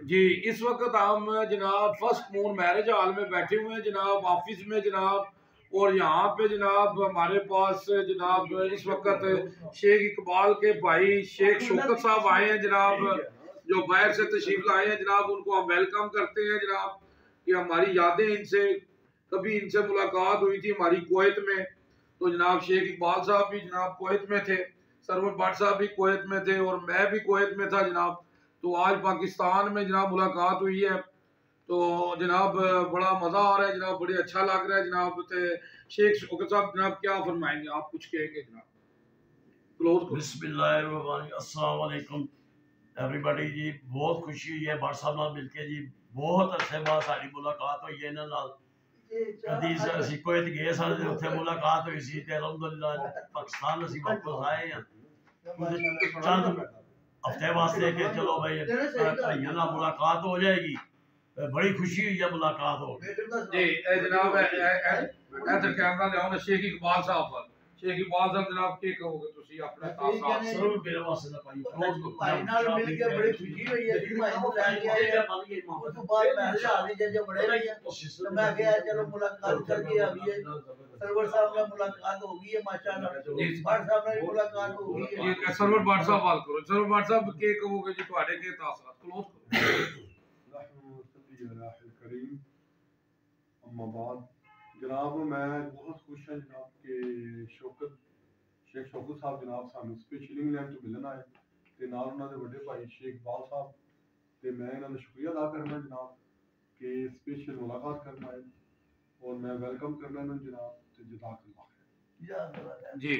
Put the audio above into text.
जी इस वक्त हम जनाब फर्स्ट मून मैरिज हॉल में बैठे हुए हैं जनाब, ऑफिस में जनाब। और यहाँ पे जनाब हमारे पास जनाब इस वक्त शेख इकबाल के भाई शेख शौकत साहब आए हैं जनाब, जो बाहर से तशरीफ लाए हैं जनाब। उनको हम वेलकम करते हैं जनाब कि हमारी यादें इनसे कभी इनसे मुलाकात हुई थी हमारी कुवैत में। तो जनाब शेख इकबाल साहब भी जनाब कुवैत में थे, सरवर भट्ट साहब भी कुवैत में थे और मैं भी कुवैत में था जनाब। तो आज पाकिस्तान में जनाब मुलाकात हुई है, तो जनाब बड़ा मज़ा आ रहा है जनाब, बड़े अच्छा लग रहा है जनाब। शेख शौकत साहब जनाब क्या फरमाएंगे, आप कुछ कहेंगे जनाब? क्लोज करो। बिस्मिल्लाहिर्रहमानिर्रहीम, अस्सलाम वालेकुम एवरीबॉडी जी। बहुत खुशी हुई है भट्ट साहब नाल मिलके जी, बहुत अरसे बाद साडी मुलाकात हुई है इन्हां नाल। कदी असीं कुवैत गए सन ते उत्थे मुलाकात हुई सी ते अल्हम्दुलिल्लाह पाकिस्तान असीं वापस आए हैं चंद हफ्ते वास्ते कि चलो भाई भाइयों नाल मुलाकात हो जाएगी। बड़ी खुशी हुई है मुलाकात हो जी जनाब इधर कैमरा लियाओ ना शेख इकबाल साहब पर। शेख इकबाल साहब जनाब की कहोगे तुसी अपने तासार सर मेरे वास्ते ना भाई भाई नाल मिल के बड़ी खुशी हुई है कि भाई को लैके आए हैं। उस तो बाद मैरिज हाल में जब बड़े रही है तो मैं गया चलो मुलाकात करके अभी ये सरवर साहब से मुलाकात हो गई है माशाल्लाह। भट्ट साहब से मुलाकात हो गई है। ये सरवर भट्ट साहब बात करो, सरवर भट्ट साहब के कहोगे जी तुम्हारे के तासार क्लोज करो। जनाब मैं बहुत खुश हाँ जनाब के शेख शौकत साहब जनाब सानू स्पेशल इंग्लैंड तो मिलन आए ते नाल उन्हां दे वड्डे भाई शेख इकबाल साहब ते मैं इन्हां दा शुक्रिया अदा करना जनाब के स्पेशल मुलाकात करना आए और मैं वेलकम करना इन्हां जनाब ते जज़ाकल्लाह जी।